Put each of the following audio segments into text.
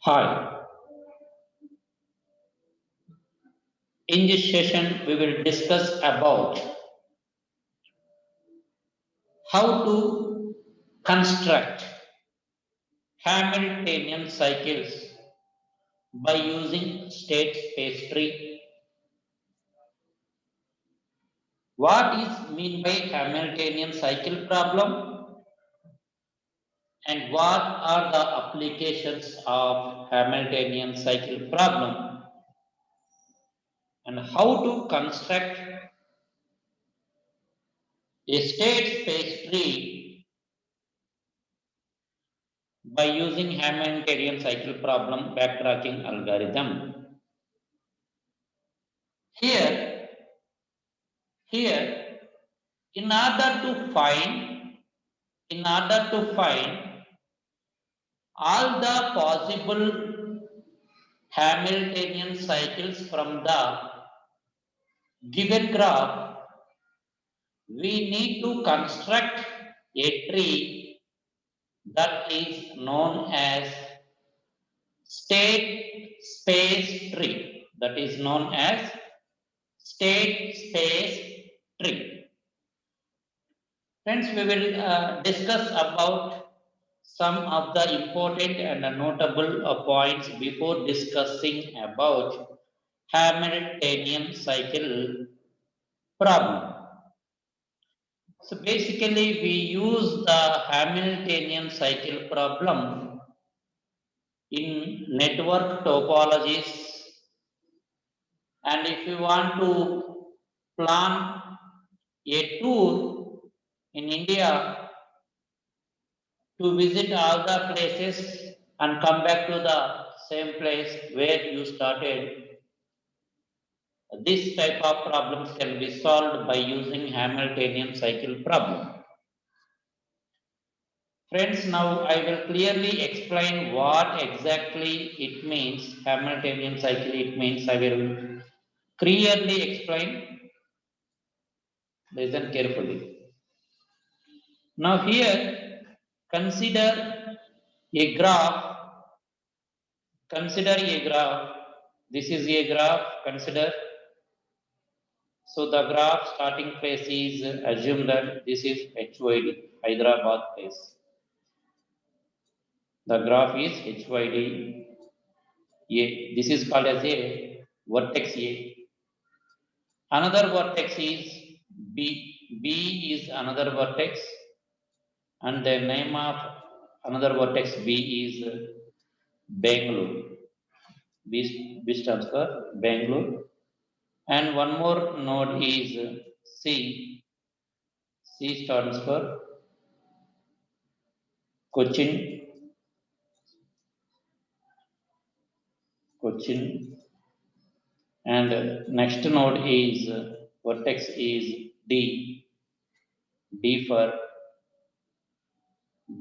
Hi, in this session we will discuss about how to construct Hamiltonian cycles by using state space tree. What is mean by Hamiltonian cycle problem and what are the applications of Hamiltonian cycle problem and how to construct a state space tree by using Hamiltonian cycle problem backtracking algorithm. Here, here, in order to find, in order to find all the possible Hamiltonian cycles from the given graph, we need to construct a tree that is known as state space tree. That is known as state space tree. Friends, we will discuss about some of the important and notable points before discussing about Hamiltonian cycle problem. So basically, we use the Hamiltonian cycle problem in network topologies, and if you want to plan a tour in India to visit all the places and come back to the same place where you started. This type of problems can be solved by using Hamiltonian cycle problem. Friends, now I will clearly explain what exactly it means, Hamiltonian cycle it means. I will clearly explain. Listen carefully. Now here, consider a graph. Consider a graph. This is a graph. Consider. So the graph starting place is assume that this is HYD, Hyderabad place. The graph is HYD A. This is called as a vertex A. Another vertex is B. B is another vertex, and the name of another vertex B is Bangalore. B stands for Bangalore. And one more node is C. C stands for Cochin. Cochin. And next node is vertex is D. D for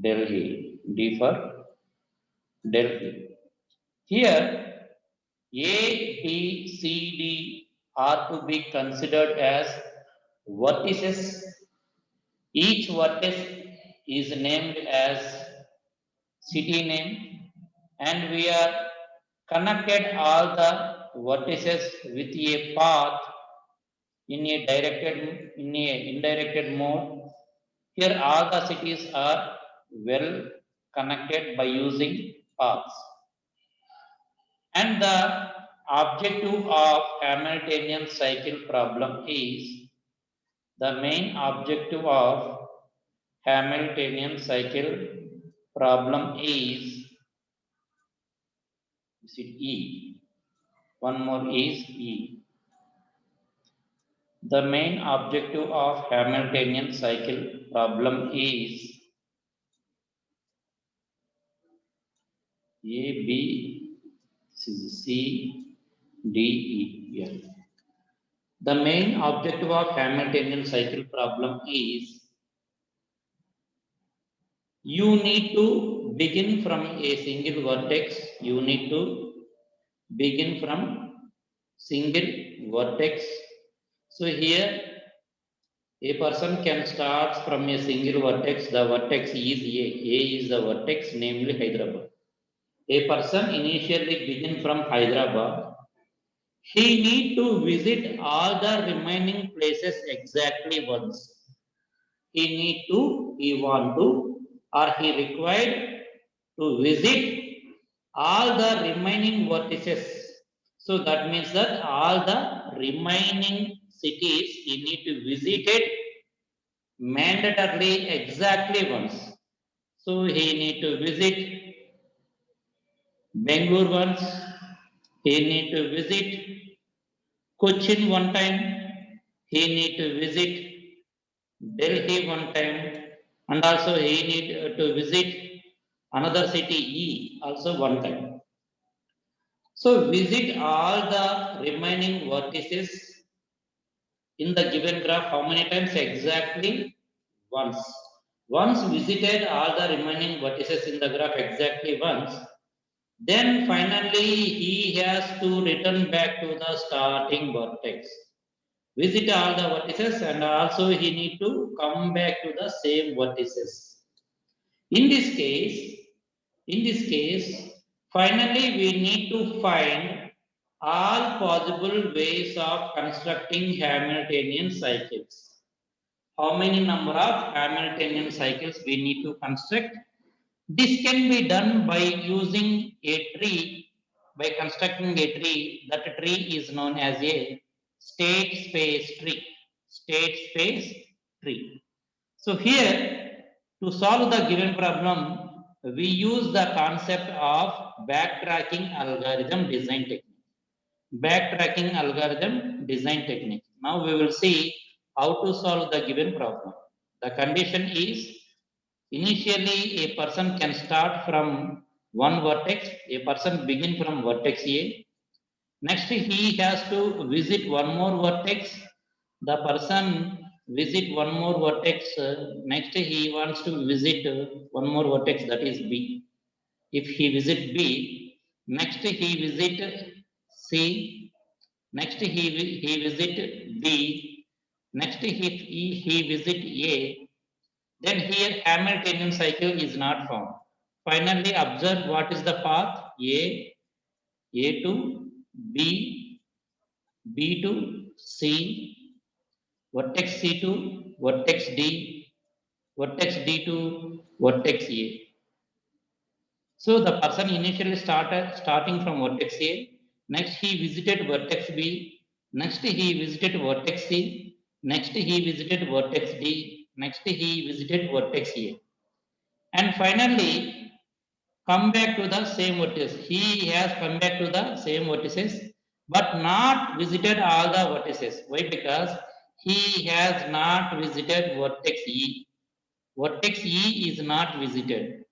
Delhi. D for Delhi. Here, A, B, C, D are to be considered as vertices. Each vertex is named as city name, and we are connected all the vertices with a path in a indirected mode. Here, all the cities are well connected by using paths. And the objective of Hamiltonian cycle problem is the main objective of Hamiltonian cycle problem is it E? One more is E. The main objective of Hamiltonian cycle problem is A, B, C, D, E. Yeah. The main objective of Hamiltonian cycle problem is you need to begin from a single vertex. You need to begin from single vertex. So here a person can start from a single vertex. The vertex is A. A is the vertex, namely Hyderabad. A person initially begin from Hyderabad. He need to visit all the remaining places exactly once. He want to, or he required to visit all the remaining vertices. So that means that all the remaining cities he need to visit it mandatorily exactly once. So he need to visit Bangalore once, he need to visit Cochin one time, he need to visit Delhi one time, and also he need to visit another city E also one time. So visit all the remaining vertices in the given graph how many times exactly? Once. Once visited all the remaining vertices in the graph exactly once, then finally he has to return back to the starting vertex. Visit all the vertices and also he need to come back to the same vertices. In this case, in this case, finally we need to find all possible ways of constructing Hamiltonian cycles. How many number of Hamiltonian cycles we need to construct? This can be done by using a tree, by constructing a tree. That tree is known as a state space tree. State space tree. So here, to solve the given problem, we use the concept of backtracking algorithm design technique. Backtracking algorithm design technique. Now we will see how to solve the given problem. The condition is initially a person can start from one vertex, a person begin from vertex A. Next he has to visit one more vertex. The person visit one more vertex. Next he wants to visit one more vertex, that is B. If he visit B, next he visit C. Next he visit D. Next he visit A. Then here Hamiltonian cycle is not found. Finally, observe what is the path A to B, B to C, vertex C to vertex D, vertex D to vertex A. So the person initially starting from vertex A, next he visited vertex B, next he visited vertex C, next he visited vertex D, next he visited vertex A. And finally, come back to the same vertices. He has come back to the same vertices, but not visited all the vertices. Why? Because he has not visited vertex E. Vertex E is not visited.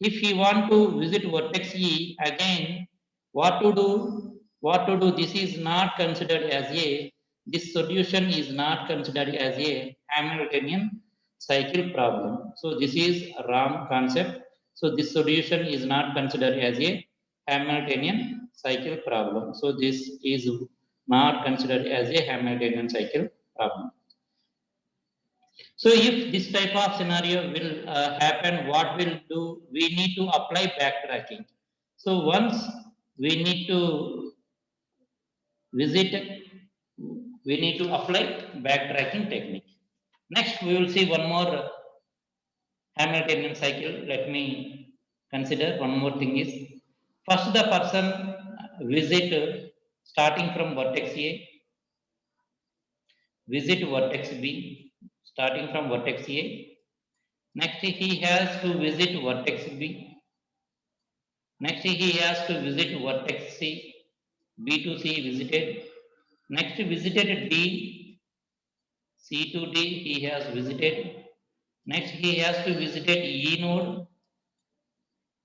If he want to visit vertex E again, what to do? What to do? This is not considered as a, this solution is not considered as a Hamiltonian cycle problem. So this is a wrong concept. So this solution is not considered as a Hamiltonian cycle problem. So this is not considered as a Hamiltonian cycle problem. So if this type of scenario will happen, what we'll do? We need to apply backtracking. So once we need to visit, we need to apply backtracking technique. Next, we will see one more Hamiltonian cycle. Let me consider one more thing is, first the person visit starting from vertex A, visit vertex B, starting from vertex A. Next, he has to visit vertex B. Next, he has to visit vertex C. B to C visited. Next, visited D. C to D he has visited. Next, he has to visit E node.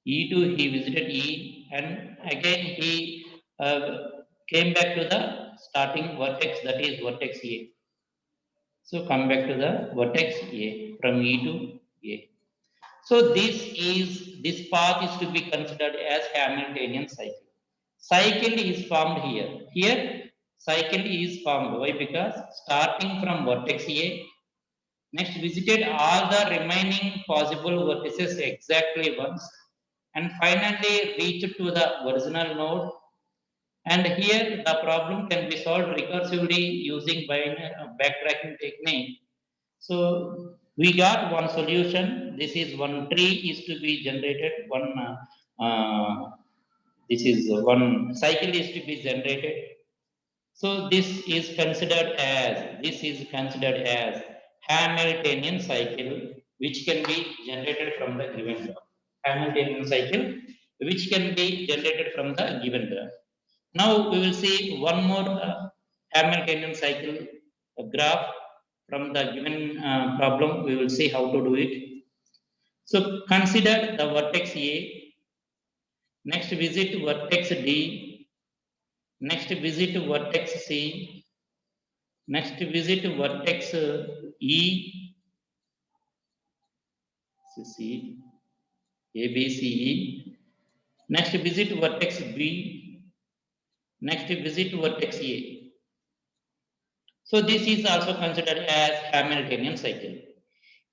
E to he visited E, and again he came back to the starting vertex, that is vertex A. So come back to the vertex A from E to A. So this path is to be considered as Hamiltonian cycle. Cycle is formed here. Here cycle is formed. Why? Because starting from vertex A, next visited all the remaining possible vertices exactly once. and finally reach to the original node. And here the problem can be solved recursively using backtracking technique. So we got one solution. This is one tree is to be generated. This is one cycle is to be generated. So this is considered as Hamiltonian cycle, which can be generated from the given graph. Hamiltonian cycle, which can be generated from the given graph. Now we will see one more Hamiltonian cycle graph from the given problem. We will see how to do it. So consider the vertex A. Next visit vertex D. Next visit vertex C. Next visit vertex E. C A B C E. Next visit vertex B. Next visit vertex A. So this is also considered as Hamiltonian cycle.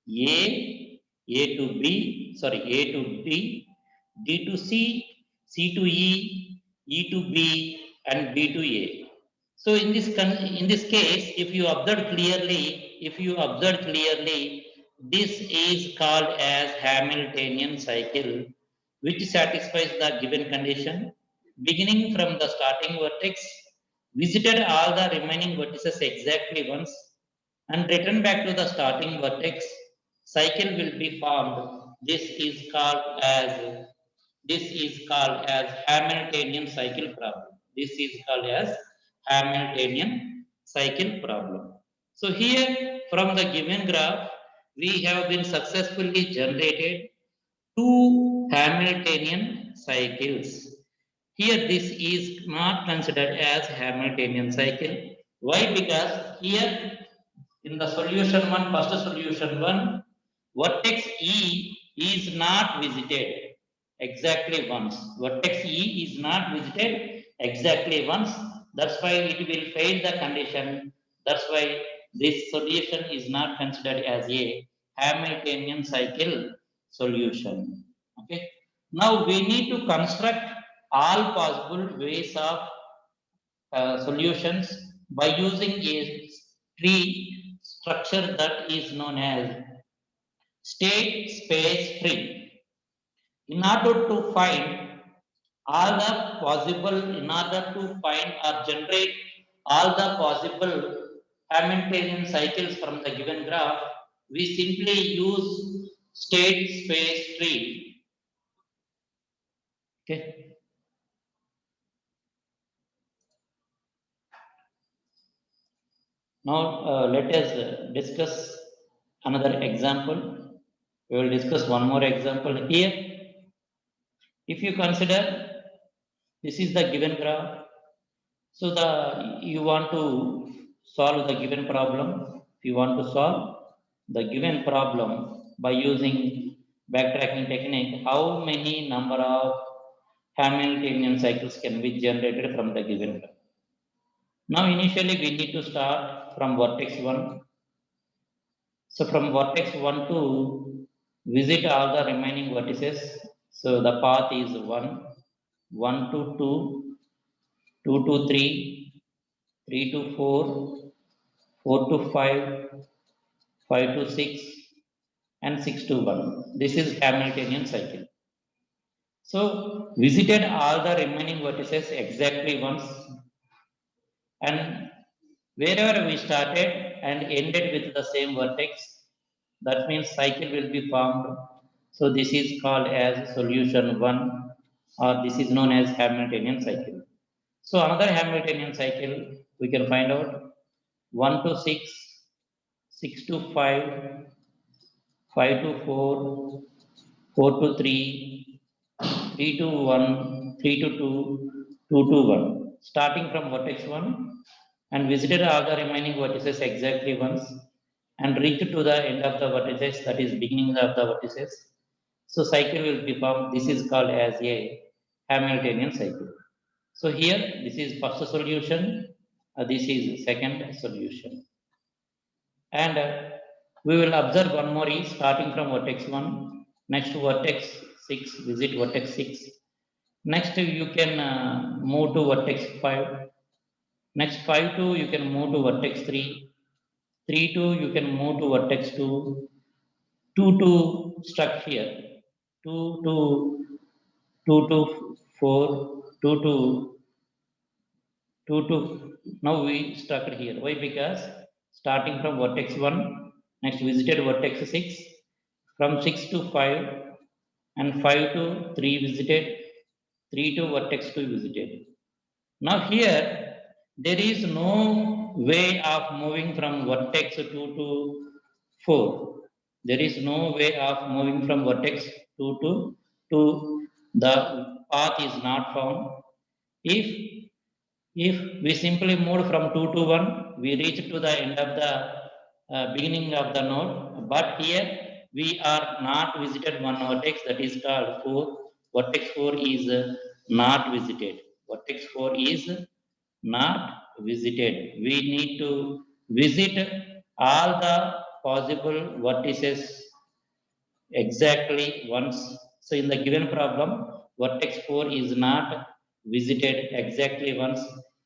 A to B, sorry, A to D, D to C, C to E, E to B, and B to A. So in this case, if you observe clearly, this is called as Hamiltonian cycle, which satisfies the given condition, beginning from the starting vertex, visited all the remaining vertices exactly once, and return back to the starting vertex. Cycle will be formed. This is called as Hamiltonian cycle problem. This is called as Hamiltonian cycle problem. So here from the given graph, we have been successfully generated two Hamiltonian cycles. Here this is not considered as Hamiltonian cycle. Why? Because here in the first solution one, vertex E is not visited exactly once. Vertex E is not visited exactly once. That's why it will fail the condition. That's why this solution is not considered as a Hamiltonian cycle solution. Okay. Now we need to construct all possible ways of solutions by using a tree structure that is known as state space tree. In order to find all the possible, in order to find or generate all the possible Hamiltonian cycles from the given graph, we simply use state space tree. Okay. Now let us discuss another example. We will discuss one more example here. If you consider this is the given graph, so you want to solve the given problem. If you want to solve the given problem by using backtracking technique, how many number of Hamiltonian cycles can be generated from the given graph? Now initially we need to start from vertex 1. So from vertex 1 to visit all the remaining vertices. So the path is 1, 1 to 2, 2 to 3, 3 to 4, 4 to 5, 5 to 6, and 6 to 1. This is Hamiltonian cycle. So visited all the remaining vertices exactly once, and wherever we started and ended with the same vertex, that means cycle will be formed. So this is called as solution 1, or this is known as Hamiltonian cycle. So another Hamiltonian cycle we can find out 1 to 6, 6 to 5, 5 to 4, 4 to 3, 3 to 1, 3 to 2, 2 to 1. Starting from vertex 1 and visited all the remaining vertices exactly once and reached to the end of the vertices, that is beginning of the vertices. So cycle will be formed. This is called as a Hamiltonian cycle. So here this is first solution, this is second solution. And we will observe one more is starting from vertex 1, next vertex 6, visit vertex 6. Next, you can move to vertex 5. Next, 5 2, you can move to vertex 3. 3 2, you can move to vertex 2. 2 2, stuck here. 2 2, 2 2 4, 2 2, 2 2. Now we stuck here. Why? Because starting from vertex 1, next visited vertex 6, from 6 to 5, and 5 to 3 visited, 3 to vertex 2 visited. Now here, there is no way of moving from vertex 2 to 4. There is no way of moving from vertex 2 to 2. The path is not found. If we simply move from 2 to 1, we reach to the end of the beginning of the node. But here we are not visited one vertex, that is called 4. Vertex 4 is not visited. Vertex 4 is not visited. We need to visit all the possible vertices exactly once. So in the given problem, vertex 4 is not visited exactly once.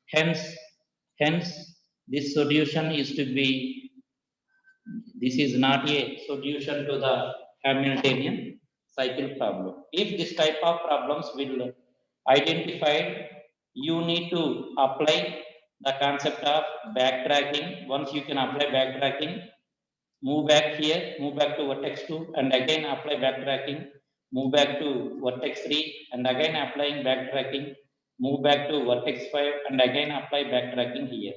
Hence, this solution is to be, this is not a solution to the Hamiltonian cycle problem. If this type of problems will identified, you need to apply the concept of backtracking. Once you can apply backtracking, move back here, move back to vertex 2, and again apply backtracking, move back to vertex 3, and again applying backtracking, move back to vertex 5, and again apply backtracking here.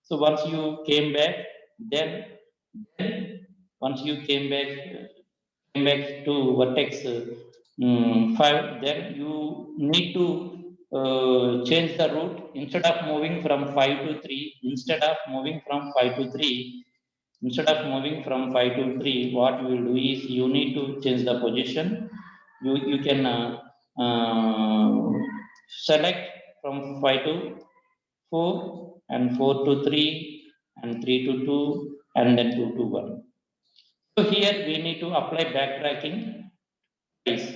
So once you came back, then, then once you came back to vertex 5, then you need to change the route. Instead of moving from 5 to 3, instead of moving from 5 to 3, instead of moving from 5 to 3, what you will do is you need to change the position. You can select from 5 to 4, and 4 to 3, and 3 to 2, and then 2 to 1. So here we need to apply backtracking twice.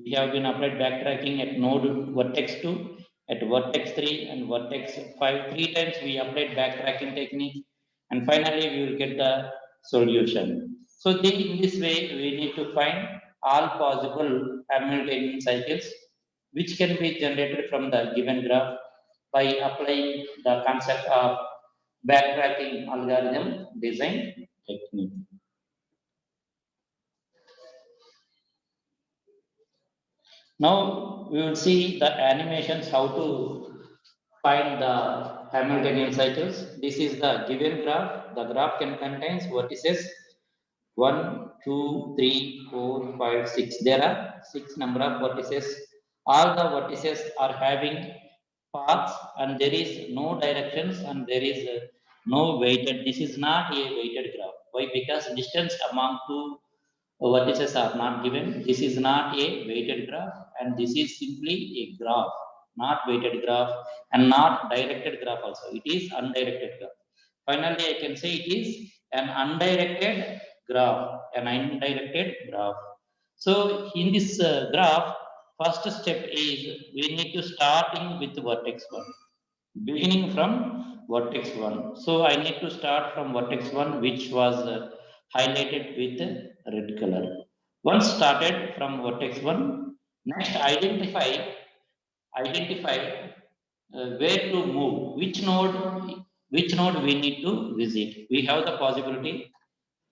We have been applied backtracking at node vertex 2, at vertex 3, and vertex 5. 3 times we applied backtracking technique, and finally we will get the solution. So in this way, we need to find all possible Hamiltonian cycles which can be generated from the given graph by applying the concept of backtracking algorithm design technique. Now we will see the animations how to find the Hamiltonian cycles. This is the given graph. The graph can contains vertices 1, 2, 3, 4, 5, 6. There are 6 number of vertices. All the vertices are having paths, and there is no directions, and there is no weighted. This is not a weighted graph. Why? Because distance among two vertices are not given. This is not a weighted graph, and this is simply a graph, not weighted graph, and not directed graph also. It is undirected graph. Finally, I can say it is an undirected graph, an undirected graph. So in this graph, first step is we need to starting with vertex 1, beginning from vertex 1. So I need to start from vertex 1, which was highlighted with red color. Once started from vertex 1, next identify where to move, which node we need to visit. We have the possibility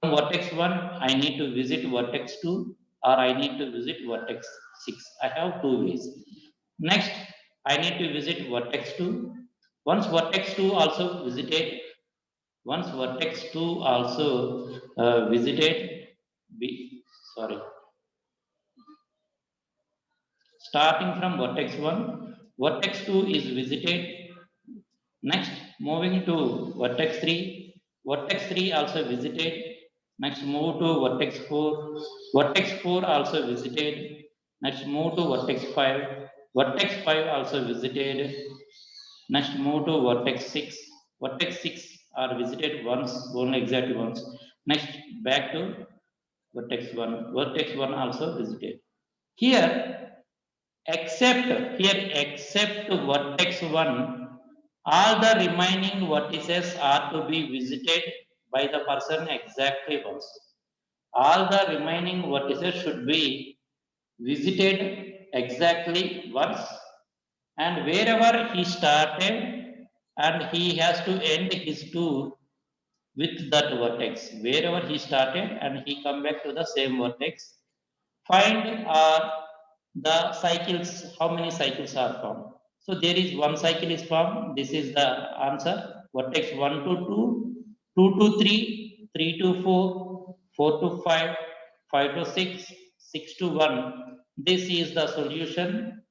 from vertex 1, I need to visit vertex 2, or I need to visit vertex 6. I have two ways. Next, I need to visit vertex 2. Once vertex 2 also visited, once vertex 2 also visited, sorry, starting from vertex 1, vertex 2 is visited. Next, moving to vertex 3, vertex 3 also visited. Next, move to vertex 4, vertex 4 also visited. Next, move to vertex 5, vertex 5 also visited. Next, move to vertex 6, vertex 6 are visited once, only exactly once. Next, back to vertex 1, vertex 1 also visited. Here, except vertex 1, all the remaining vertices are to be visited by the person exactly once. All the remaining vertices should be visited exactly once, and wherever he started, and he has to end his tour with that vertex. Wherever he started, and he come back to the same vertex. Find the cycles, how many cycles are formed. So there is one cycle is formed. This is the answer. Vertex 1 to 2, 2 to 3, 3 to 4, 4 to 5, 5 to 6, 6 to 1. This is the solution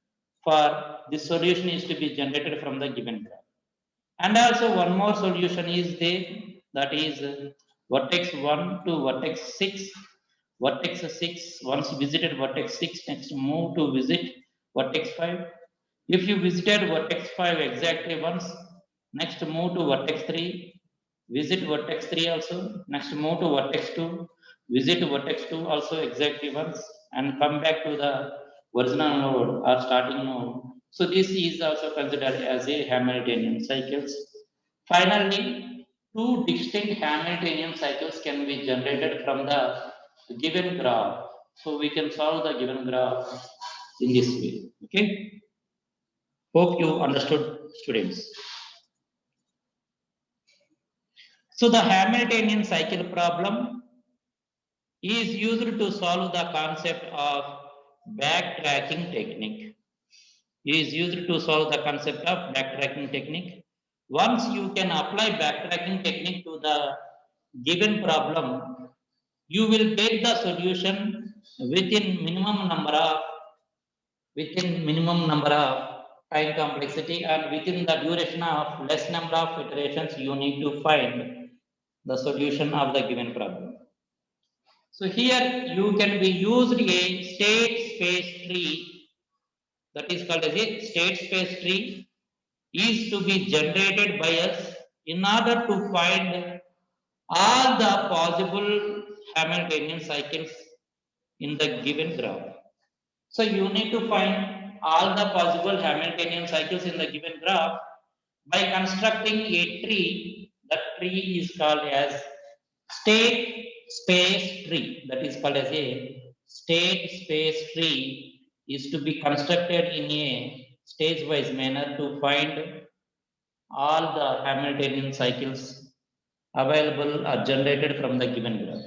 for this solution is to be generated from the given graph. And also one more solution is there, that is vertex 1 to vertex 6. Vertex 6, once visited vertex 6, next move to visit vertex 5. If you visited vertex 5 exactly once, next move to vertex 3, visit vertex 3 also, next move to vertex 2, visit vertex 2 also exactly once, and come back to the original node or starting node. So this is also considered as a Hamiltonian cycles. Finally, two distinct Hamiltonian cycles can be generated from the given graph. So we can solve the given graph in this way. Okay. Hope you understood, students. So the Hamiltonian cycle problem is used to solve the concept of backtracking technique. Is used to solve the concept of backtracking technique. Once you can apply backtracking technique to the given problem, you will get the solution within minimum number of time complexity, and within the duration of less number of iterations you need to find the solution of the given problem. So here you can be used a state space tree, that is called as a state space tree, is to be generated by us in order to find all the possible Hamiltonian cycles in the given graph. So you need to find all the possible Hamiltonian cycles in the given graph by constructing a tree. That tree is called as state space tree. That is called as a state space tree is to be constructed in a stage-wise manner to find all the Hamiltonian cycles available or generated from the given graph.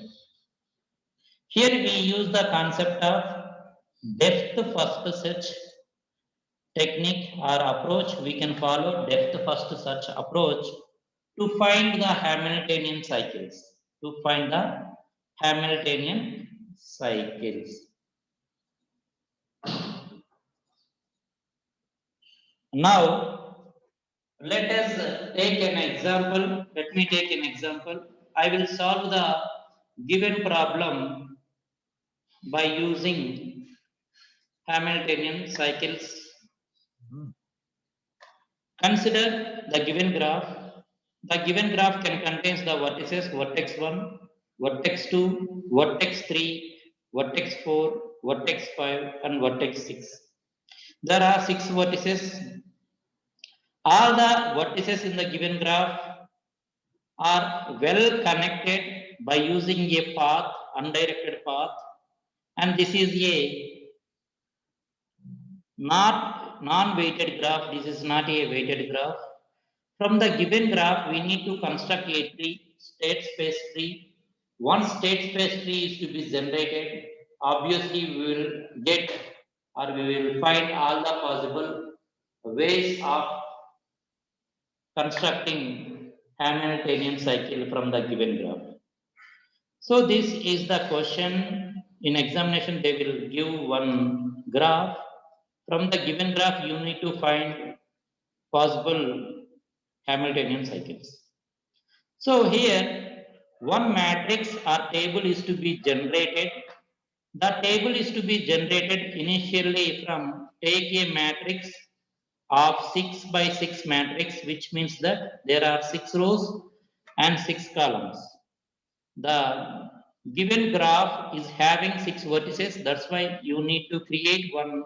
Here we use the concept of depth first search technique or approach. We can follow depth first search approach to find the Hamiltonian cycles. To find the Hamiltonian cycles. Now, let us take an example. Let me take an example. I will solve the given problem by using Hamiltonian cycles. Consider the given graph. The given graph can contain the vertices vertex 1, vertex 2, vertex 3, vertex 4, vertex 5, and vertex 6. There are 6 vertices. All the vertices in the given graph are well connected by using a path, undirected path, and this is a not non-weighted graph. This is not a weighted graph. From the given graph, we need to construct a tree, state space tree. Once state space tree is to be generated, obviously we will get or we will find all the possible ways of constructing Hamiltonian cycle from the given graph. So this is the question. In examination, they will give one graph. From the given graph, you need to find possible Hamiltonian cycles. So here, one matrix or table is to be generated. The table is to be generated initially from take a matrix of 6 by 6 matrix, which means that there are 6 rows and 6 columns. The given graph is having 6 vertices. That's why you need to create one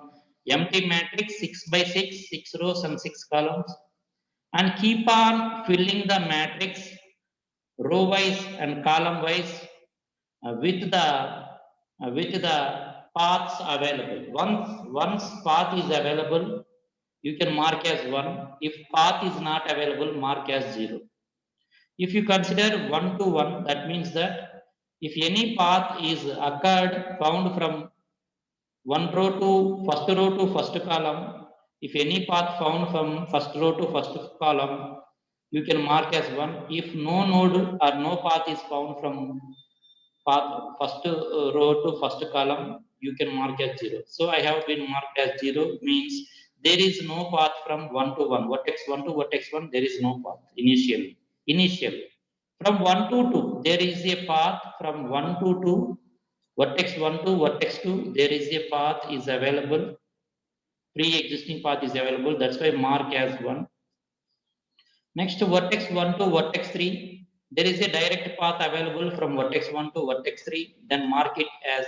empty matrix 6 by 6, 6 rows and 6 columns, and keep on filling the matrix row wise and column wise with the paths available. Once path is available, you can mark as 1. If path is not available, mark as 0. If you consider 1 to 1, that means that if any path is occurred found from one row to first column, if any path found from first row to first column, you can mark as 1. If no node or no path is found from path first row to first column, you can mark as 0. So I have been marked as 0, means there is no path from 1 to 1, vertex 1 to vertex 1, there is no path initially. From 1 to 2, there is a path from 1 to 2, vertex 1 to vertex 2, there is a path is available, pre-existing path is available, that's why mark as 1. Next, vertex 1 to vertex 3, there is a direct path available from vertex 1 to vertex 3, then mark it as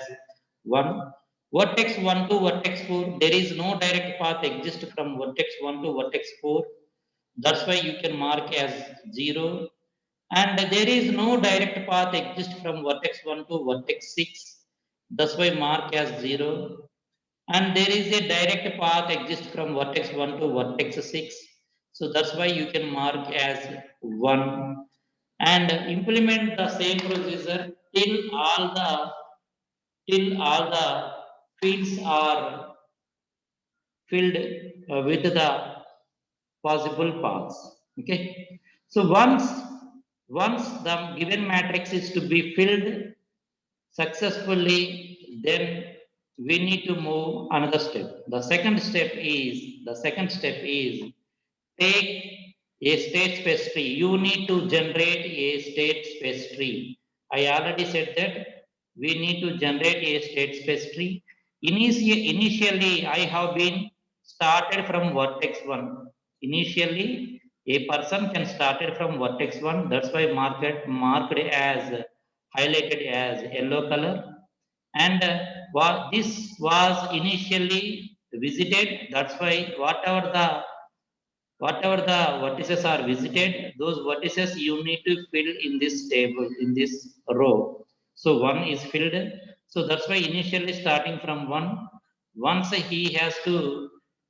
1. Vertex 1 to vertex 4, there is no direct path exist from vertex 1 to vertex 4, that's why you can mark as 0. And there is no direct path exist from vertex 1 to vertex 6, that's why mark as 0. And there is a direct path exist from vertex 1 to vertex 6, so that's why you can mark as 1, and implement the same procedure till all the fields are filled with the possible paths. Okay, so once the given matrix is to be filled successfully, then we need to move another step. The second step is take a state space tree. You need to generate a state space tree. I already said that we need to generate a state space tree. Initially I have been started from vertex 1. Initially a person can started from vertex 1, that's why marked as highlighted as yellow color. And this was initially visited, that's why whatever the vertices are visited, those vertices you need to fill in this table, in this row. So one is filled, so that's why initially starting from one, once he has to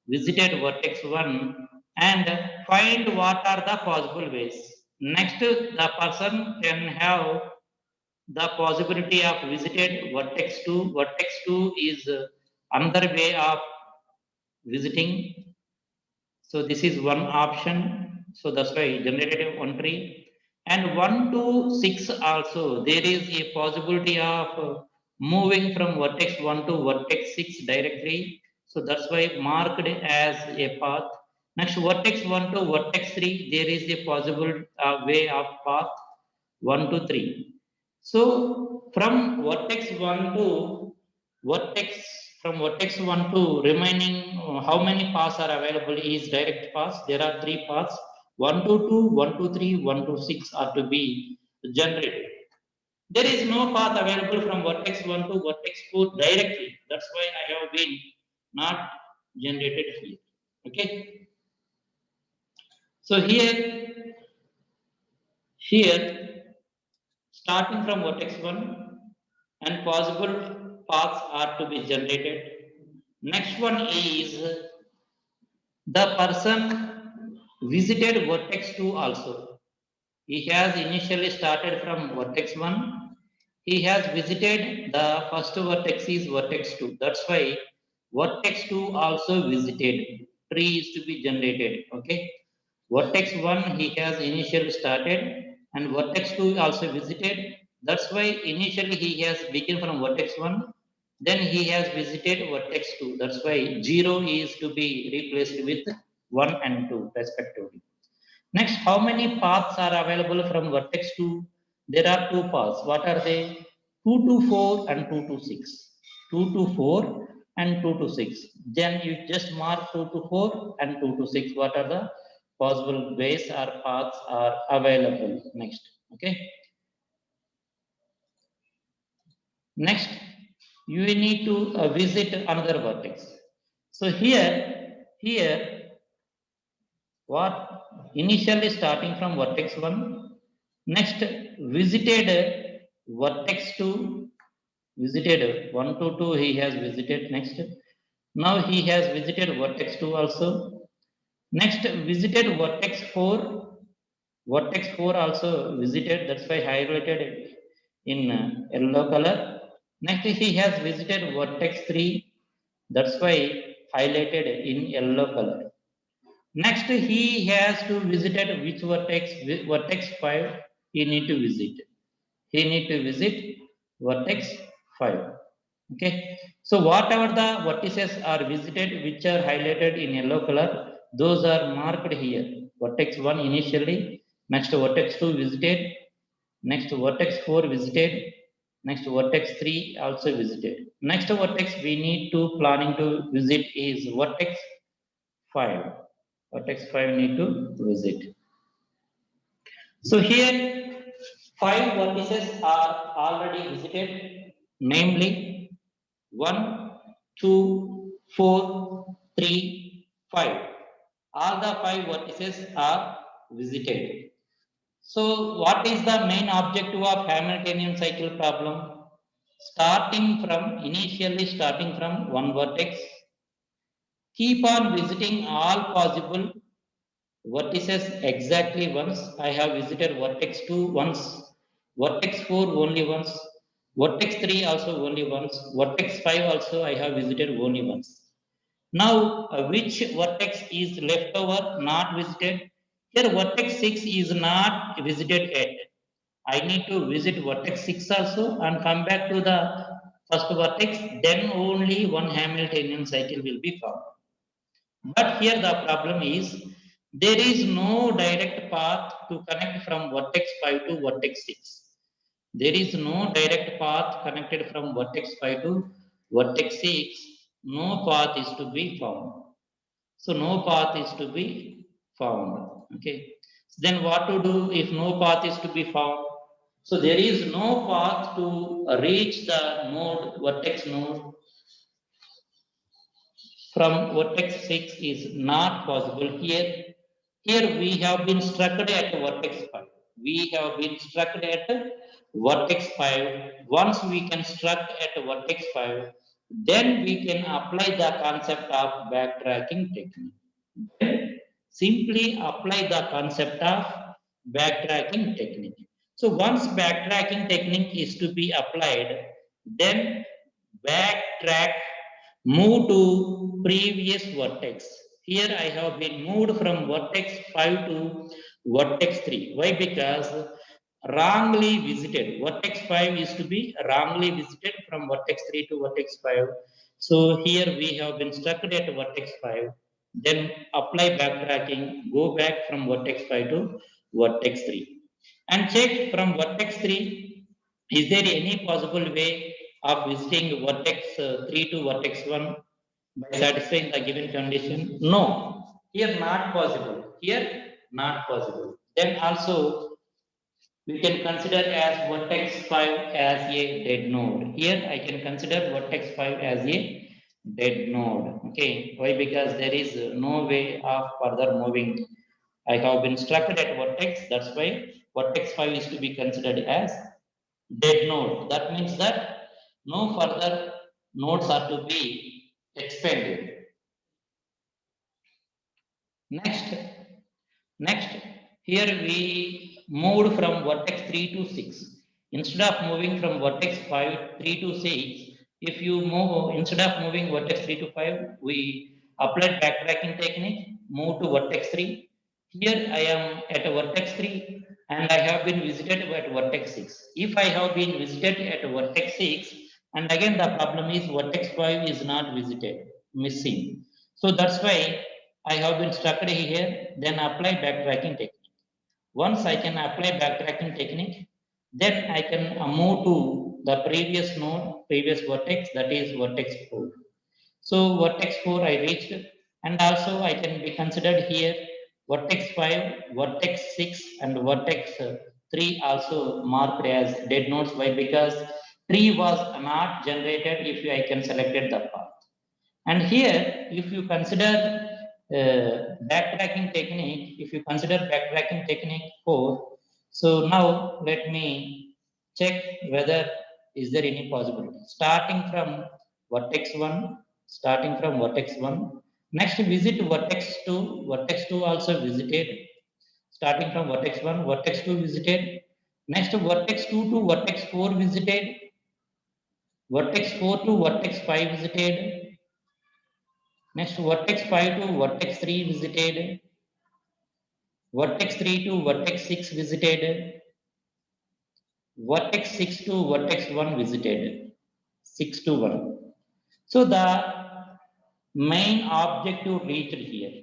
visited vertex 1 and find what are the possible ways. Next, the person can have the possibility of visited vertex 2. Vertex 2 is another way of visiting, so this is one option. So that's why generated one tree. And 1 to 6 also, there is a possibility of moving from vertex 1 to vertex 6 directly. So that's why marked as a path. Next, vertex 1 to vertex 3, there is a possible way of path 1 to 3. So from vertex 1 to vertex from vertex 1 to remaining, how many paths are available is direct paths. There are 3 paths, 1 to 2, 1 to 3, 1 to 6 are to be generated. There is no path available from vertex 1 to vertex 4 directly. That's why I have been not generated here. Okay. So here starting from vertex 1 and possible paths are to be generated. Next one is the person visited vertex 2 also. He has initially started from vertex 1. He has visited the first vertex is vertex 2. That's why vertex 2 also visited. Tree is to be generated. Okay. Vertex 1 he has initially started and vertex 2 also visited. That's why initially he has begun from vertex 1. Then he has visited vertex 2. That's why 0 is to be replaced with 1 and 2 respectively. Next, how many paths are available from vertex 2? There are 2 paths. What are they? 2 to 4 and 2 to 6. 2 to 4 and 2 to 6. Then you just mark 2 to 4 and 2 to 6. What are the possible ways or paths are available? Next. Okay. Next, you need to visit another vertex. So here, what initially starting from vertex 1, next visited vertex 2, visited 1 to 2, he has visited next. Now he has visited vertex 2 also. Next, visited vertex 4. Vertex 4 also visited, that's why highlighted in yellow color. Next, he has visited vertex 3, that's why highlighted in yellow color. Next, he has to visit which vertex, vertex 5, he need to visit. He need to visit vertex 5. Okay. So whatever the vertices are visited, which are highlighted in yellow color, those are marked here. Vertex 1 initially, next vertex 2 visited, next vertex 4 visited, next vertex 3 also visited. Next vertex we need to planning to visit is vertex 5. Vertex 5 need to visit. So here 5 vertices are already visited, namely 1, 2, 4, 3, 5. All the 5 vertices are visited. So what is the main objective of Hamiltonian cycle problem? Initially starting from one vertex, keep on visiting all possible vertices exactly once. I have visited vertex 2 once, vertex 4 only once, vertex 3 also only once, vertex 5 also I have visited only once. Now, which vertex is left over not visited? Here, vertex 6 is not visited yet. I need to visit vertex 6 also and come back to the first vertex, then only one Hamiltonian cycle will be found. But here the problem is there is no direct path to connect from vertex 5 to vertex 6. There is no direct path connected from vertex 5 to vertex 6. No path is to be found. So no path is to be found. Okay. Then what to do if no path is to be found? So there is no path to reach the node, vertex node from vertex 6 is not possible here. Here we have been struck at vertex 5. We have been struck at vertex 5. Once we can struck at vertex 5, then we can apply the concept of backtracking technique. Then simply apply the concept of backtracking technique. So once backtracking technique is to be applied, then backtrack, move to previous vertex. Here I have been moved from vertex 5 to vertex 3. Why? Because wrongly visited. Vertex 5 is to be wrongly visited from vertex 3 to vertex 5. So here we have been stuck at vertex 5. Then apply backtracking, go back from vertex 5 to vertex 3. And check from vertex 3, is there any possible way of visiting vertex 3 to vertex 1 by satisfying the given condition? No, here not possible. Here not possible. Then also we can consider as vertex 5 as a dead node. Here I can consider vertex 5 as a dead node. Okay, why? Because there is no way of further moving. I have been struck at vertex, that's why vertex 5 is to be considered as dead node. That means that no further nodes are to be expanded. Next, Next, here we moved from vertex 3 to 6. Instead of moving from vertex 5, 3 to 6, if you move, instead of moving vertex 3 to 5, we applied backtracking technique, move to vertex 3. Here I am at a vertex 3 and I have been visited at vertex 6. If I have been visited at vertex 6, and again the problem is vertex 5 is not visited, missing. So that's why I have been stuck here, then apply backtracking technique. Once I can apply backtracking technique, then I can move to the previous node, previous vertex, that is vertex 4. So vertex 4 I reached, and also I can be considered here vertex 5, vertex 6 and vertex 3 also marked as dead nodes. Why? Because tree was not generated if I can selected the path. And here, if you consider backtracking technique, if you consider backtracking technique 4, so now let me check whether is there any possibility. Starting from vertex 1, next visit vertex 2 also visited, starting from vertex 2 visited, next vertex 2 to vertex 4 visited, vertex 4 to vertex 5 visited, next vertex 5 to vertex 3 visited, vertex 3 to vertex 6 visited, vertex 6 to vertex 1 visited, 6 to 1. So the main objective reached here,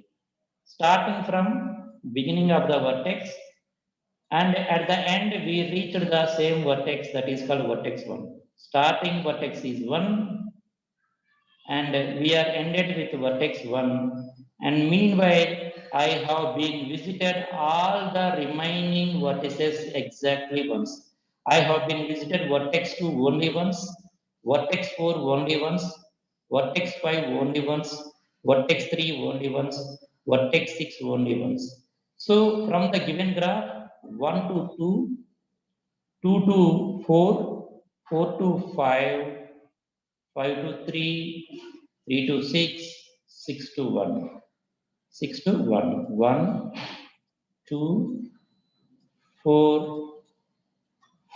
starting from beginning of the vertex, and at the end we reached the same vertex, that is called vertex 1. Starting vertex is 1 and we are ended with vertex 1, and meanwhile I have been visited all the remaining vertices exactly once. I have been visited vertex 2 only once, vertex 4 only once, vertex 5 only once, vertex 3 only once, vertex 6 only once. So from the given graph 1 to 2, 2 to 4, 4 to 5, 5 to 3, 3 to 6, 6 to 1. 6 to 1. 1, 2, 4,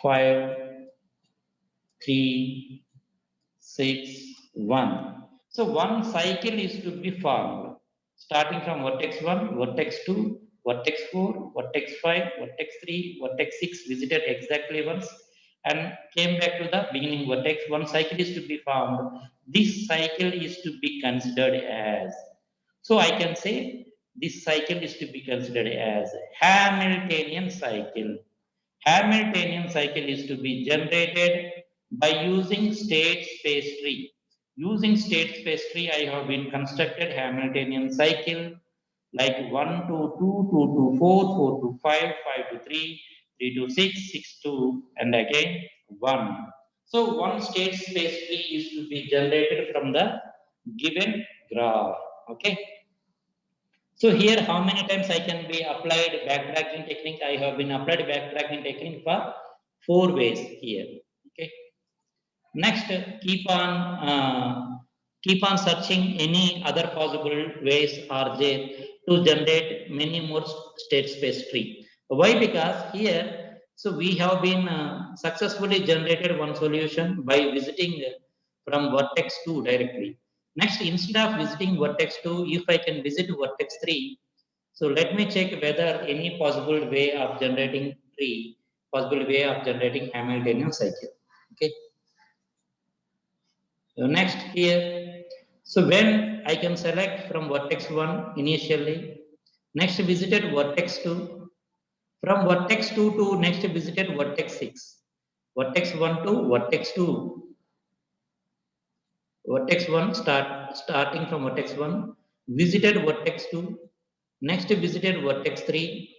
5, 3, 6, 1. So one cycle is to be formed. Starting from vertex 1, vertex 2, vertex 4, vertex 5, vertex 3, vertex 6 visited exactly once and came back to the beginning vertex. One cycle is to be formed. This cycle is to be considered as, so I can say this cycle is to be considered as Hamiltonian cycle. Hamiltonian cycle is to be generated by using state space tree. Using state space tree, I have been constructed Hamiltonian cycle like 1 to 2, 2 to 4, 4 to 5, 5 to 3, 3 to 6, 6 to, and again 1. So one state space tree is to be generated from the given graph. Okay. So here, how many times I can be applied backtracking technique? I have been applied backtracking technique for 4 ways here. Okay. Next, keep on searching any other possible ways are there to generate many more state space tree. Why? Because here, so we have been successfully generated one solution by visiting from vertex 2 directly. Next, instead of visiting vertex 2, if I can visit vertex 3, so let me check whether any possible way of generating tree, possible way of generating Hamiltonian cycle. Okay. So next here, so when I can select from vertex 1 initially, next visited vertex 2, from vertex 2 to next visited vertex 6, vertex 1 to vertex 2, vertex 1 starting from vertex 1, visited vertex 2, next visited vertex 3,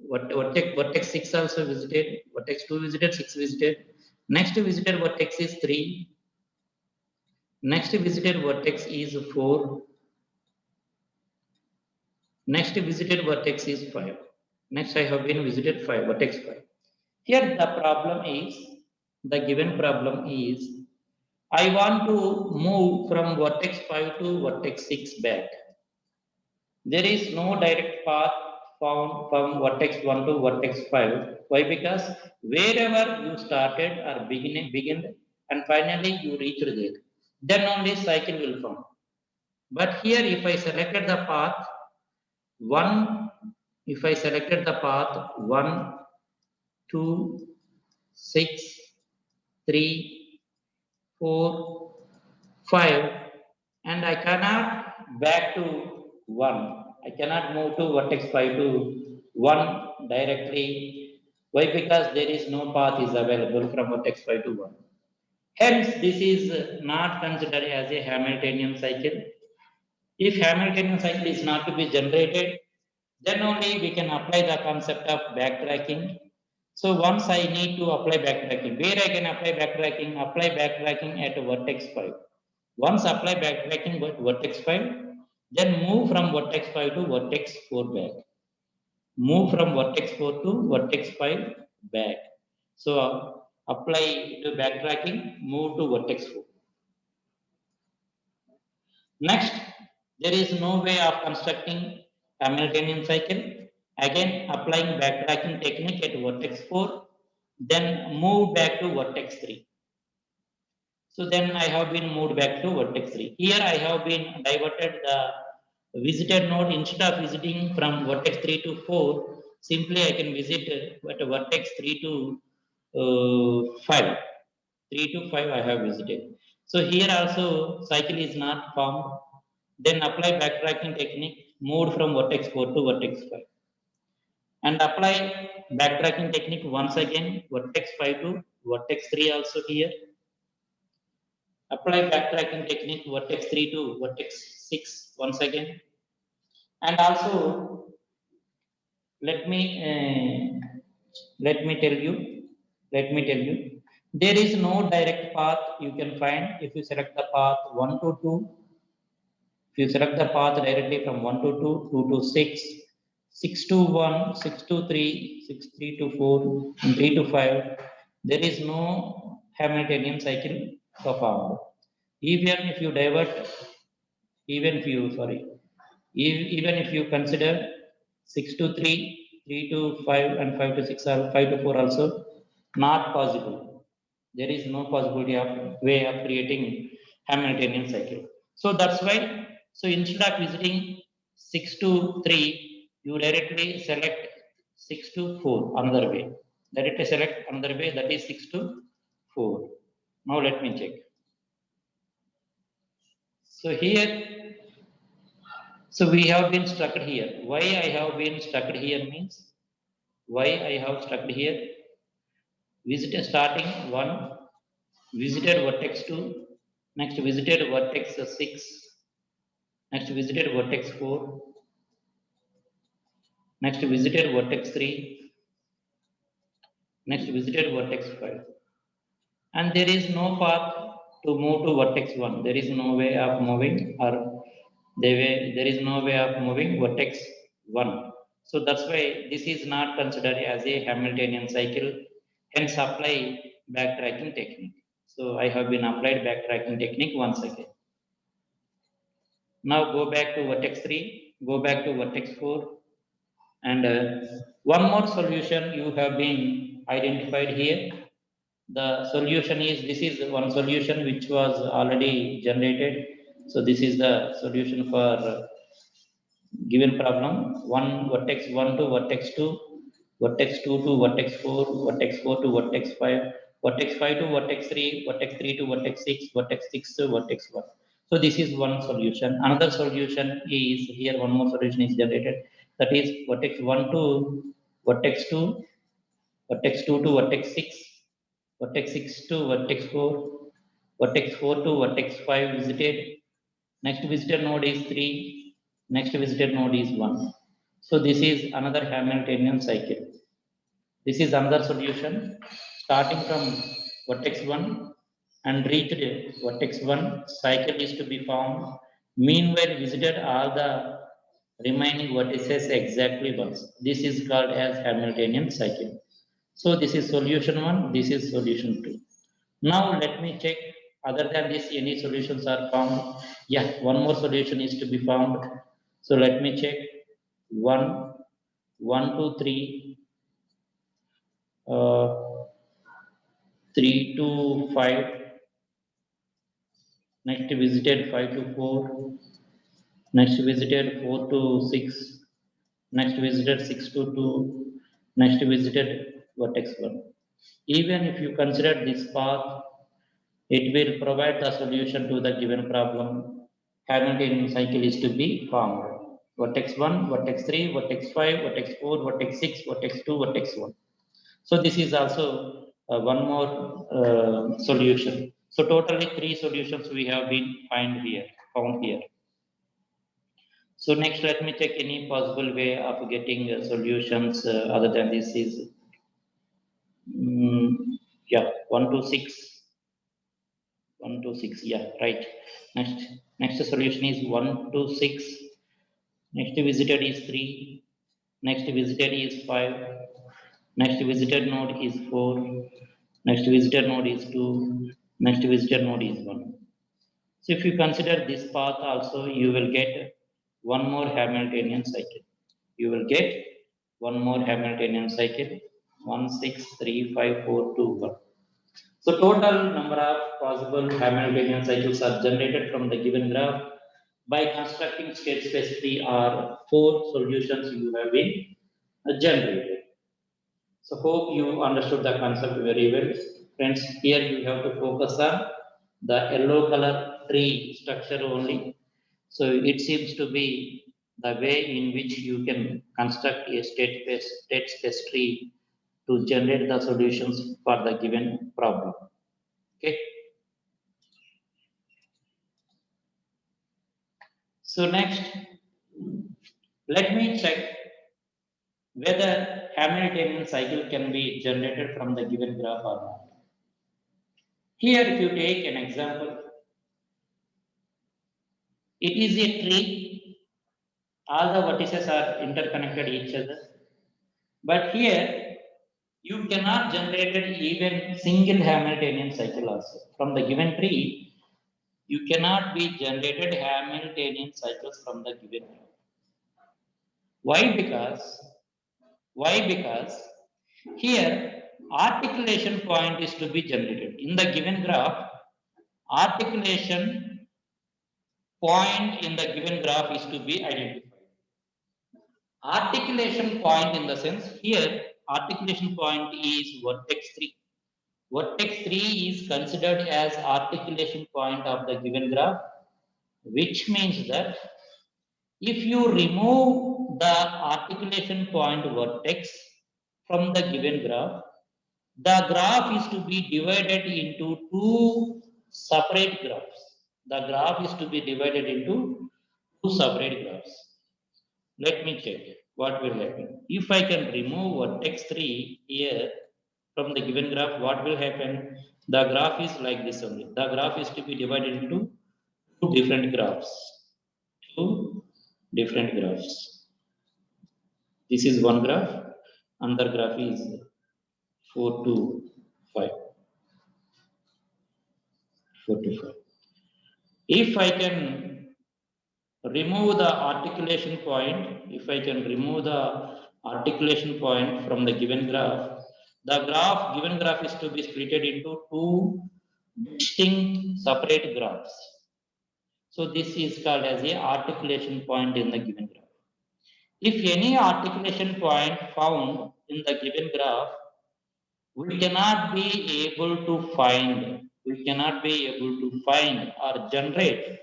vertex 6 also visited, vertex 2 visited, 6 visited, next visited vertex is 3, next visited vertex is 4, next visited vertex is 5. Next I have been visited 5, vertex 5. Here the problem is, the given problem is, I want to move from vertex 5 to vertex 6 back. There is no direct path found from vertex 1 to vertex 5. Why? Because wherever you started or beginning and finally you reached there, then only cycle will form. But here if I selected the path 1, if I selected the path 1, 2, 6, 3, 4, 5, and I cannot back to 1. I cannot move to vertex 5 to 1 directly. Why? Because there is no path is available from vertex 5 to 1. Hence, this is not considered as a Hamiltonian cycle. If Hamiltonian cycle is not to be generated, then only we can apply the concept of backtracking. So once I need to apply backtracking, where I can apply backtracking? Apply backtracking at vertex 5. Once apply backtracking at vertex 5, then move from vertex 5 to vertex 4 back. Move from vertex 4 to vertex 5 back. So apply to backtracking, move to vertex 4. Next, there is no way of constructing Hamiltonian cycle. Again, applying backtracking technique at vertex 4, then move back to vertex 3. So then I have been moved back to vertex 3. Here I have been diverted the visited node. Instead of visiting from vertex 3 to 4, simply I can visit at vertex 3 to 5. 3 to 5 I have visited. So here also cycle is not formed. Then apply backtracking technique, moved from vertex 4 to vertex 5. And apply backtracking technique once again, vertex 5 to vertex 3 also here. Apply backtracking technique vertex 3 to vertex 6 once again. And also let me uh, let me tell you let me tell you there is no direct path you can find if you select the path 1 to 2. If you select the path directly from 1 to 2, 2 to 6, 6 to 1, 6 to 3, 6 3 to 4, and 3 to 5, there is no Hamiltonian cycle performed. Even if you divert, even if you, sorry, even if you consider 6 to 3, 3 to 5, and 5 to 6, or 5 to 4 also, not possible. There is no possibility of way of creating Hamiltonian cycle. So that's why, so instead of visiting 6 to 3, you directly select 6 to 4 another way. Directly select another way, that is 6 to 4. Now let me check. So here, so we have been stuck here. Why I have been stuck here means, why I have stuck here? Visited starting 1, visited vertex 2, next visited vertex 6, next visited vertex 4, next visited vertex 3, next visited vertex 5. And there is no path to move to vertex 1. There is no way of moving, or there is no way of moving vertex 1. So that's why this is not considered as a Hamiltonian cycle. Hence apply backtracking technique. So I have been applied backtracking technique once again. Now go back to vertex 3, go back to vertex 4, and one more solution you have been identified here. The solution is, this is one solution which was already generated. So this is the solution for given problem. One vertex 1 to vertex 2, vertex 2 to vertex 4, vertex 4 to vertex 5, vertex 5 to vertex 3, vertex 3 to vertex 6, vertex 6 to vertex 1. So this is one solution. Another solution is here, one more solution is generated, that is vertex 1 to vertex 2, vertex 2 to vertex 6, vertex 6 to vertex 4, vertex 4 to vertex 5 visited. Next visited node is 3. Next visited node is 1. So this is another Hamiltonian cycle. This is another solution. Starting from vertex 1 and reached vertex 1, cycle is to be formed. Meanwhile, visited all the remaining vertices exactly once. This is called as Hamiltonian cycle. So this is solution 1, this is solution 2. Now let me check, other than this, any solutions are found? Yeah, one more solution is to be found. So let me check. 1, 1 to 3, 3 to 5, next visited 5 to 4, next visited 4 to 6, next visited 6 to 2, next visited vertex 1. Even if you consider this path, it will provide the solution to the given problem. Hamiltonian cycle is to be formed. Vertex 1, vertex 3, vertex 5, vertex 4, vertex 6, vertex 2, vertex 1. So this is also one more solution. So totally 3 solutions we have been found here. So next, let me check any possible way of getting solutions other than this is. Yeah, 1 to 6. 1 to 6, yeah, right. Next solution is 1 to 6. Next visited is 3. Next visited is 5. Next visited node is 4. Next visited node is 2. Next visited node is 1. So if you consider this path also, you will get one more Hamiltonian cycle. You will get one more Hamiltonian cycle. 1, 6, 3, 5, 4, 2, 1. So total number of possible Hamiltonian cycles are generated from the given graph by constructing state space tree are 4 solutions you have been generated. So hope you understood the concept very well. Friends, here you have to focus on the yellow color tree structure only. So it seems to be the way in which you can construct a state space tree to generate the solutions for the given problem. Okay. So next, let me check whether Hamiltonian cycle can be generated from the given graph or not. Here, if you take an example, it is a tree. All the vertices are interconnected each other. But here, you cannot generate even single Hamiltonian cycle also. From the given tree, you cannot be generated Hamiltonian cycles from the given graph. Why? Because here articulation point is to be generated. In the given graph, articulation point in the given graph is to be identified. Articulation point in the sense here, articulation point is vertex 3. Vertex 3 is considered as articulation point of the given graph, which means that if you remove the articulation point vertex from the given graph, the graph is to be divided into two separate graphs. The graph is to be divided into two separate graphs. Let me check what will happen. If I can remove vertex 3 here from the given graph, what will happen? The graph is like this only. The graph is to be divided into two different graphs. Two different graphs. This is one graph, another graph is 4 to 5. 4 to 5. If I can remove the articulation point, if I can remove the articulation point from the given graph, the given graph is to be split into two distinct separate graphs. So this is called as a articulation point in the given graph. If any articulation point found in the given graph, we cannot be able to find or generate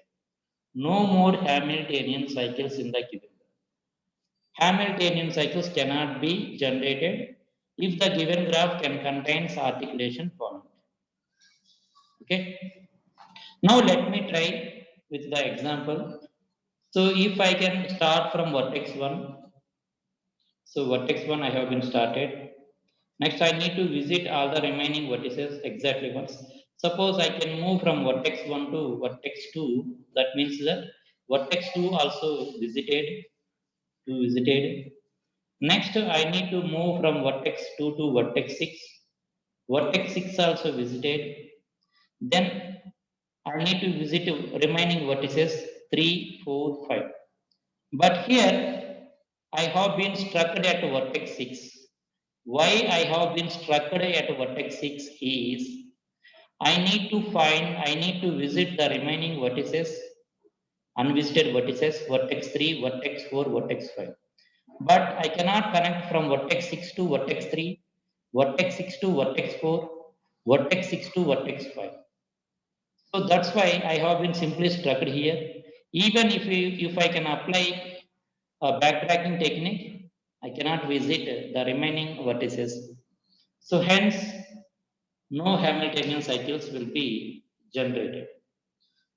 no more Hamiltonian cycles in the given graph. Hamiltonian cycles cannot be generated if the given graph can contain articulation point. Okay. Now let me try with the example. So if I can start from vertex 1. So vertex 1 I have been started. Next I need to visit all the remaining vertices exactly once. Suppose I can move from vertex 1 to vertex 2. That means that vertex 2 also visited. Next I need to move from vertex 2 to vertex 6. Vertex 6 also visited. Then I need to visit remaining vertices 3, 4, 5. But here I have been struck at vertex 6. Why I have been struck at vertex 6 is I need to visit the remaining vertices, unvisited vertices, vertex 3, vertex 4, vertex 5. But I cannot connect from vertex 6 to vertex 3, vertex 6 to vertex 4, vertex 6 to vertex 5. So that's why I have been simply struck here. Even if I can apply a backtracking technique, I cannot visit the remaining vertices. So hence, no Hamiltonian cycles will be generated.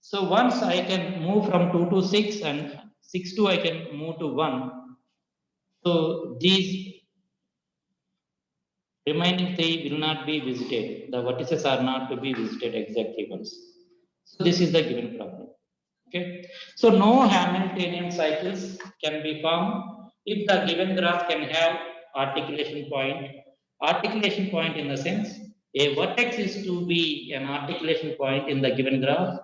So once I can move from 2 to 6 and 6 to I can move to 1. So these Remaining 3 will not be visited. The vertices are not to be visited exactly once. So this is the given problem. Okay. So no Hamiltonian cycles can be found if the given graph can have articulation point. Articulation point in the sense a vertex is to be an articulation point in the given graph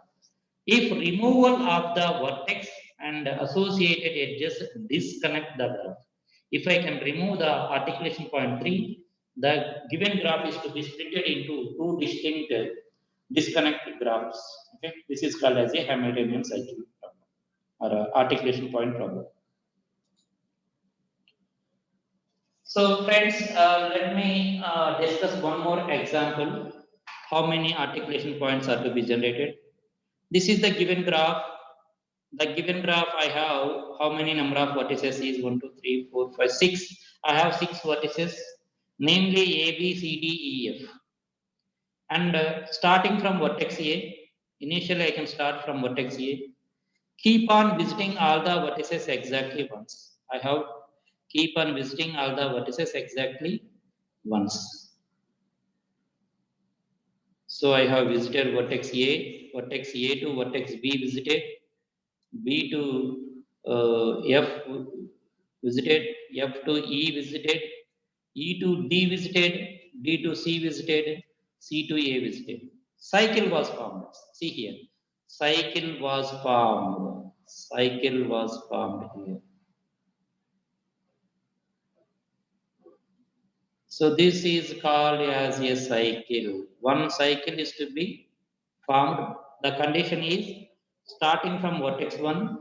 if removal of the vertex and associated edges disconnect the graph. If I can remove the articulation point 3, the given graph is to be split into two distinct disconnect graphs. Okay, this is called as a Hamiltonian cycle problem or articulation point problem. So friends, let me discuss one more example. How many articulation points are to be generated? This is the given graph. The given graph I have how many number of vertices is 1, 2, 3, 4, 5, 6. I have 6 vertices, namely A, B, C, D, E, F. And starting from vertex A, initially I can start from vertex A. Keep on visiting all the vertices exactly once. I have keep on visiting all the vertices exactly once. So I have visited vertex A to vertex B visited, B to F visited, F to E visited, E to D visited, D to C visited, C to A visited. Cycle was formed. See here. Cycle was formed. Cycle was formed here. So this is called as a cycle. One cycle is to be formed. The condition is starting from vertex 1,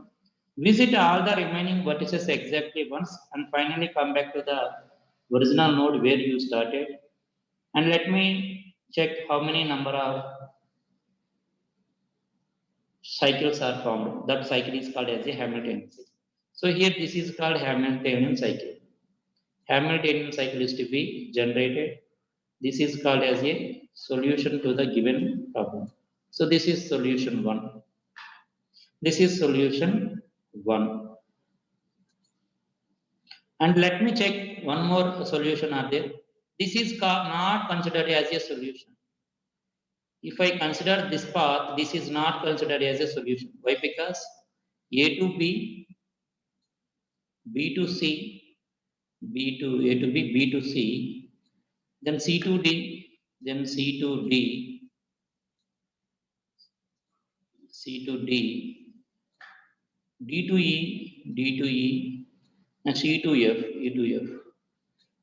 visit all the remaining vertices exactly once and finally come back to the original node where you started. And let me check how many number of cycles are formed. That cycle is called as a Hamiltonian cycle. So here this is called Hamiltonian cycle. Hamiltonian cycle is to be generated. This is called as a solution to the given problem. So this is solution 1. This is solution 1. And let me check one more solution are there. This is not considered as a solution. If I consider this path, this is not considered as a solution. Why? Because A to B, B to C, B to A to B, B to C, then C to D, then C to D, C to D, D to E, D to E, and C to F, E to F.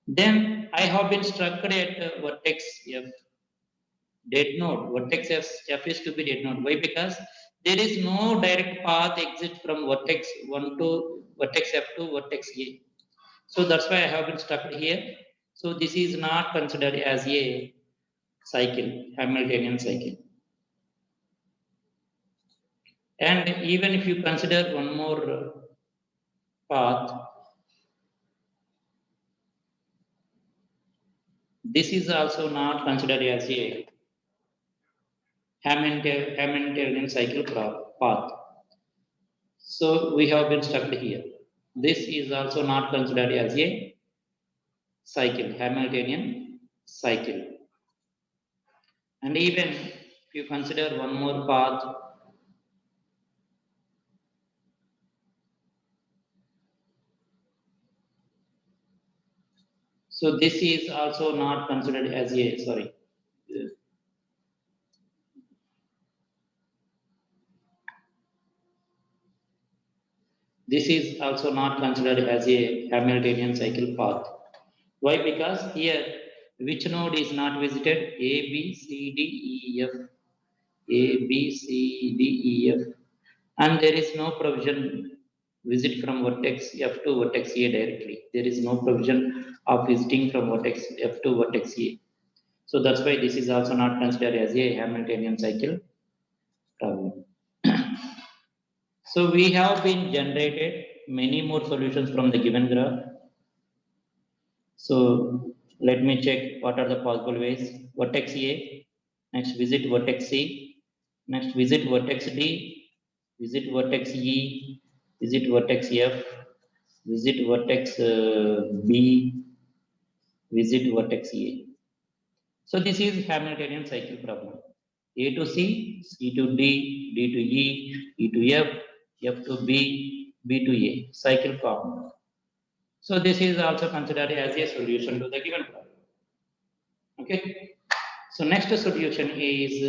Then I have been struck at vertex F, dead node. Vertex F is to be dead node. Why? Because there is no direct path exit from vertex 1 to vertex F to vertex A. So that's why I have been stuck here. So this is not considered as a cycle, Hamiltonian cycle. And even if you consider one more path, this is also not considered as a Hamiltonian cycle path. So we have been stuck here. This is also not considered as a cycle, Hamiltonian cycle. And even if you consider one more path, so this is also not considered as a, sorry. This is also not considered as a Hamiltonian cycle path. Why? Because here, which node is not visited? A, B, C, D, E, F. A, B, C, D, E, F. And there is no provision visit from vertex F to vertex A directly. There is no provision of visiting from vertex F to vertex A. So that's why this is also not considered as a Hamiltonian cycle problem. So we have been generated many more solutions from the given graph. So let me check what are the possible ways. Vertex A, next visit vertex C, next visit vertex D, visit vertex E, visit vertex F, visit vertex B, visit vertex A. So this is Hamiltonian cycle problem. A to C, C to D, D to E, E to F, F to B, B to A, cycle problem. So this is also considered as a solution to the given problem. Okay. So next solution is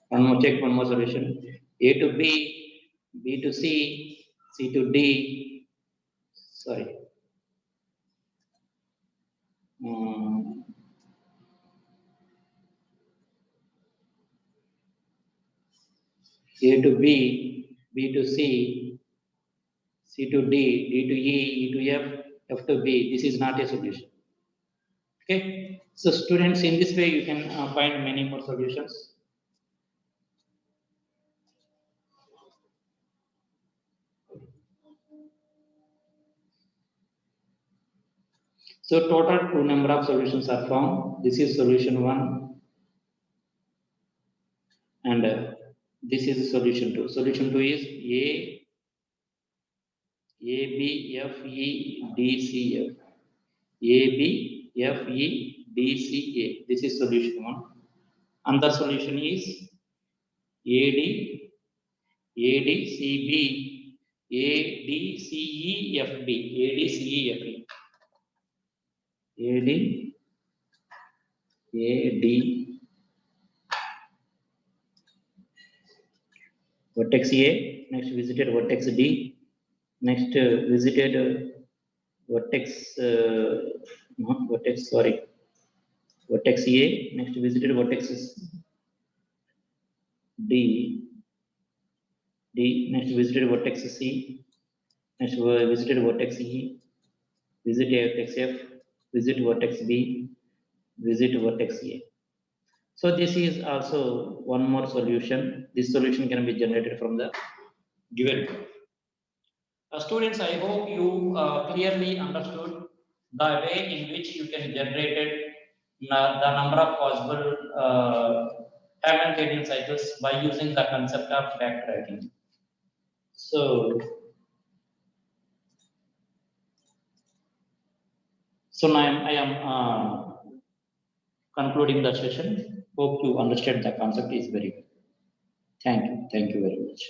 one more solution. A to B, B to C, C to D. Sorry. A to B, B to C, C to D, D to E, E to F, F to B. This is not a solution. Okay. So students, in this way you can find many more solutions. So total 2 number of solutions are found. This is solution 1 and this is solution 2. Solution 2 is A, B, F, E, D, C, F. A, B, F, E, D, C, A. This is solution 1. Another solution is A, D, C, B, A, D, C, E, F, B. A, D, C, E, F, E. A, D, vertex A, next visited vertex D, next visited vertex, vertex A, next visited vertex D, next visited vertex C, next visited vertex E, visit vertex F, visit vertex B, visit vertex A. So this is also one more solution. This solution can be generated from the given. Students, I hope you clearly understood the way in which you can generate the number of possible Hamiltonian cycles by using the concept of backtracking. So now I am concluding the session. Hope you understand the concept is very good. Thank you. Thank you very much.